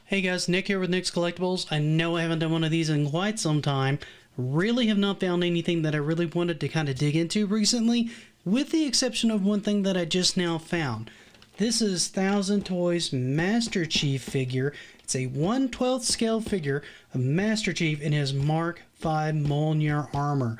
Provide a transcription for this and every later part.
Hey guys, Nick here with Nick's Collectables. I know I haven't done one of these in quite some time. Really have not found anything that I really wanted to kind of dig into recently, with the exception of one thing that I just now found. This is Thousand Toys Master Chief figure. It's a 1/12 scale figure of Master Chief in his Mark V Mjolnir armor.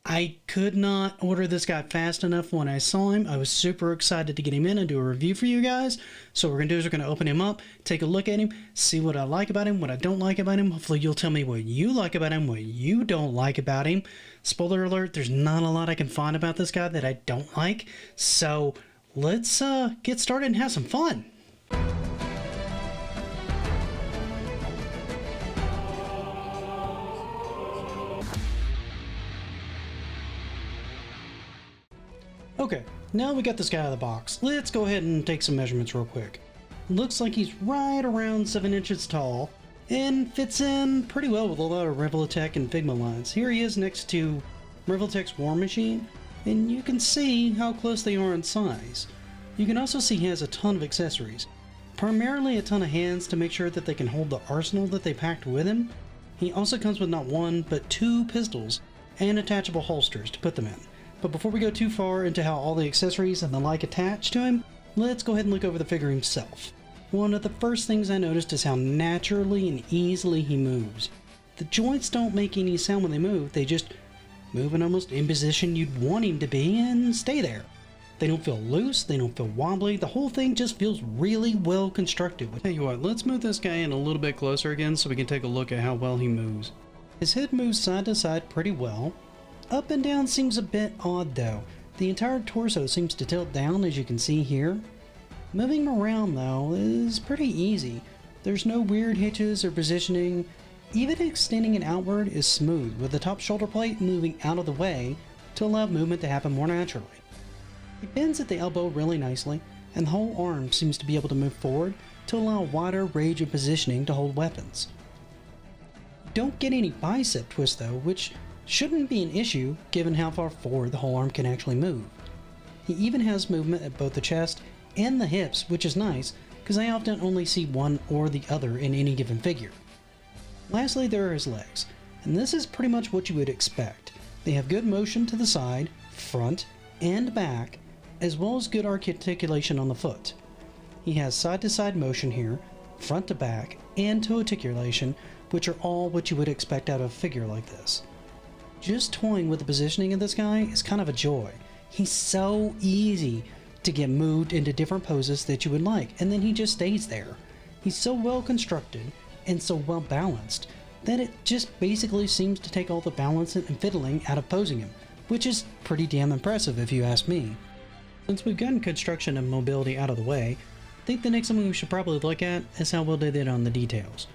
I could not order this guy fast enough when I saw him. I was super excited to get him in and do a review for you guys. So what we're going to do is we're going to open him up, take a look at him, see what I like about him, what I don't like about him. Hopefully you'll tell me what you like about him, what you don't like about him. Spoiler alert, there's not a lot I can find about this guy that I don't like. So let's get started and have some fun. Okay, now we got this guy out of the box. Let's go ahead and take some measurements real quick. Looks like he's right around 7 inches tall and fits in pretty well with a lot of Revoltech and Figma lines. Here he is next to Revoltech's War Machine, and you can see how close they are in size. You can also see he has a ton of accessories, primarily a ton of hands to make sure that they can hold the arsenal that they packed with him. He also comes with not one, but 2 pistols and attachable holsters to put them in. But before we go too far into how all the accessories and the like attach to him, let's go ahead and look over the figure himself. One of the first things I noticed is how naturally and easily he moves. The joints don't make any sound when they move, they just move in almost in position you'd want him to be and stay there. They don't feel loose, they don't feel wobbly, the whole thing just feels really well constructed. Tell you what, let's move this guy in a little bit closer again so we can take a look at how well he moves. His head moves side to side pretty well. Up and down seems a bit odd though. The entire torso seems to tilt down, as you can see here. Moving him around though is pretty easy. There's no weird hitches or positioning. Even extending it outward is smooth, with the top shoulder plate moving out of the way to allow movement to happen more naturally. He bends at the elbow really nicely, and the whole arm seems to be able to move forward to allow a wider range of positioning to hold weapons. Don't get any bicep twist though, which shouldn't be an issue given how far forward the whole arm can actually move. He even has movement at both the chest and the hips, which is nice because I often only see one or the other in any given figure. Lastly, there are his legs, and this is pretty much what you would expect. They have good motion to the side, front, and back, as well as good articulation on the foot. He has side-to-side motion here, front to back, and toe articulation, which are all what you would expect out of a figure like this. Just toying with the positioning of this guy is kind of a joy. He's so easy to get moved into different poses that you would like, and then he just stays there. He's so well constructed and so well balanced that it just basically seems to take all the balance and fiddling out of posing him, which is pretty damn impressive if you ask me. Since we've gotten construction and mobility out of the way, I think the next thing we should probably look at is how well they did on the details.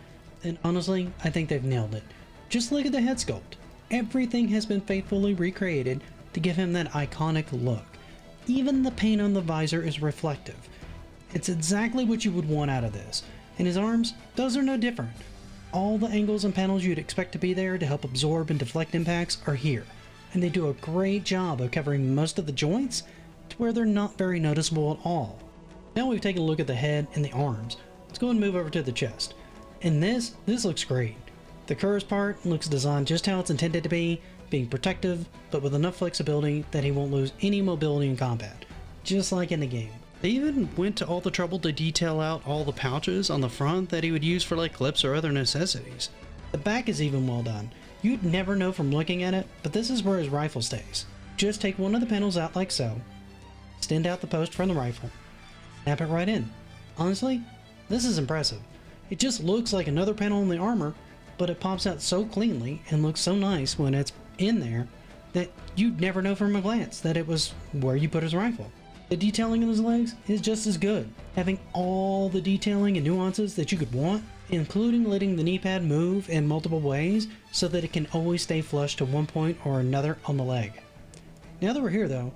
And honestly, I think they've nailed it. Just look at the head sculpt. Everything has been faithfully recreated to give him that iconic look. Even the paint on the visor is reflective. It's exactly what you would want out of this. And his arms, those are no different. All the angles and panels you'd expect to be there to help absorb and deflect impacts are here. And they do a great job of covering most of the joints to where they're not very noticeable at all. Now we've taken a look at the head and the arms. Let's go and move over to the chest. And this looks great. The curves part looks designed just how it's intended to be, being protective, but with enough flexibility that he won't lose any mobility in combat, just like in the game. They even went to all the trouble to detail out all the pouches on the front that he would use for like clips or other necessities. The back is even well done. You'd never know from looking at it, but this is where his rifle stays. Just take one of the panels out like so, extend out the post from the rifle, snap it right in. Honestly, this is impressive. It just looks like another panel in the armor, but it pops out so cleanly and looks so nice when it's in there that you'd never know from a glance that it was where you put his rifle. The detailing of his legs is just as good, having all the detailing and nuances that you could want, including letting the knee pad move in multiple ways so that it can always stay flush to one point or another on the leg. Now that we're here though,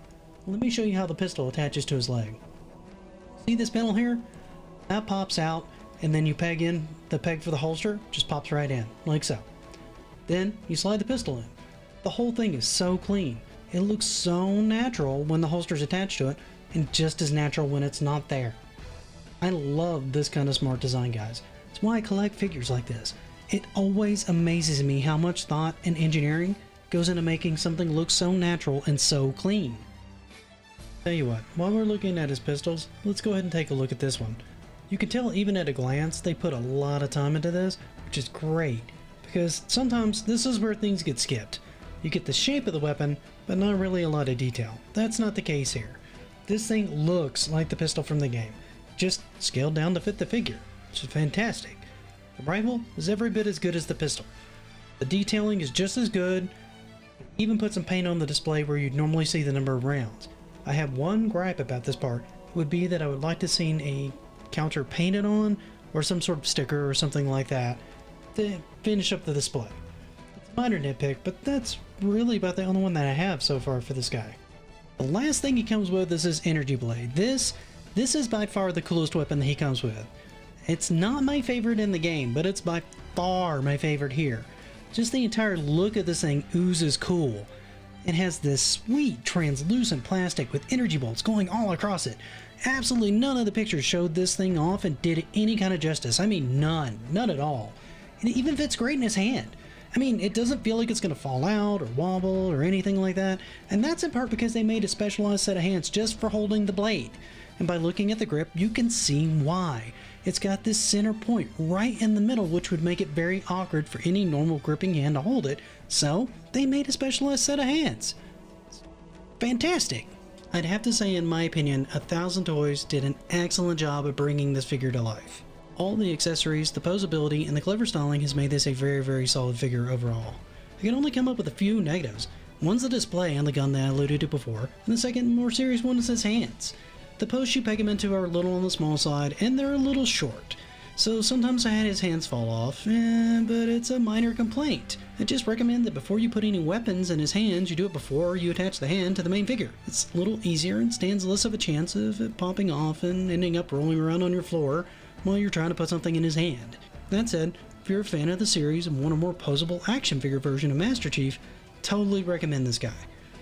let me show you how the pistol attaches to his leg. See this panel here? That pops out, and then you peg in the peg for the holster, just pops right in, like so. Then you slide the pistol in. The whole thing is so clean. It looks so natural when the holster's attached to it, and just as natural when it's not there. I love this kind of smart design, guys. It's why I collect figures like this. It always amazes me how much thought and engineering goes into making something look so natural and so clean. Tell you what, while we're looking at his pistols, let's go ahead and take a look at this one. You can tell even at a glance they put a lot of time into this, which is great, because sometimes this is where things get skipped. You get the shape of the weapon, but not really a lot of detail. That's not the case here. This thing looks like the pistol from the game, just scaled down to fit the figure, which is fantastic. The rifle is every bit as good as the pistol. The detailing is just as good, even put some paint on the display where you'd normally see the number of rounds. I have one gripe about this part, would be that I would like to see a counter painted on, or some sort of sticker or something like that, to finish up the display. It's a minor nitpick, but that's really about the only one that I have so far for this guy. The last thing he comes with is his energy blade. This is by far the coolest weapon that he comes with. It's not my favorite in the game, but it's by far my favorite here. Just the entire look of this thing oozes cool. It has this sweet translucent plastic with energy bolts going all across it. Absolutely none of the pictures showed this thing off and did it any kind of justice. I mean none at all. And it even fits great in his hand. I mean, it doesn't feel like it's going to fall out or wobble or anything like that, and that's in part because they made a specialized set of hands just for holding the blade. And by looking at the grip, you can see why. It's got this center point right in the middle, which would make it very awkward for any normal gripping hand to hold it, so they made a specialized set of hands. Fantastic! I'd have to say, in my opinion, 1000 Toys did an excellent job of bringing this figure to life. All the accessories, the posability, and the clever styling has made this a very, very solid figure overall. I can only come up with a few negatives. One's the display on the gun that I alluded to before, and the second, more serious one, is his hands. The posts you peg him into are a little on the small side, and they're a little short. So sometimes I had his hands fall off, but it's a minor complaint. I just recommend that before you put any weapons in his hands, you do it before you attach the hand to the main figure. It's a little easier and stands less of a chance of it popping off and ending up rolling around on your floor while you're trying to put something in his hand. That said, if you're a fan of the series and want a more posable action figure version of Master Chief, totally recommend this guy.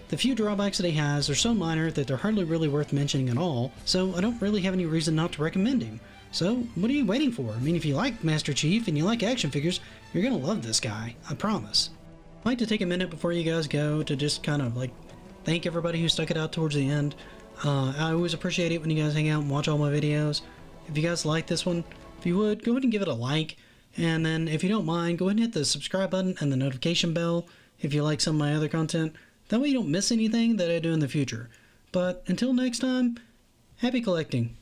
The few drawbacks that he has are so minor that they're hardly really worth mentioning at all, so I don't really have any reason not to recommend him. So, what are you waiting for? I mean, if you like Master Chief and you like action figures, you're gonna love this guy, I promise. I'd like to take a minute before you guys go to just kind of thank everybody who stuck it out towards the end. I always appreciate it when you guys hang out and watch all my videos. If you guys like this one, if you would, go ahead and give it a like, and then if you don't mind, go ahead and hit the subscribe button and the notification bell if you like some of my other content. That way you don't miss anything that I do in the future. But until next time, happy collecting.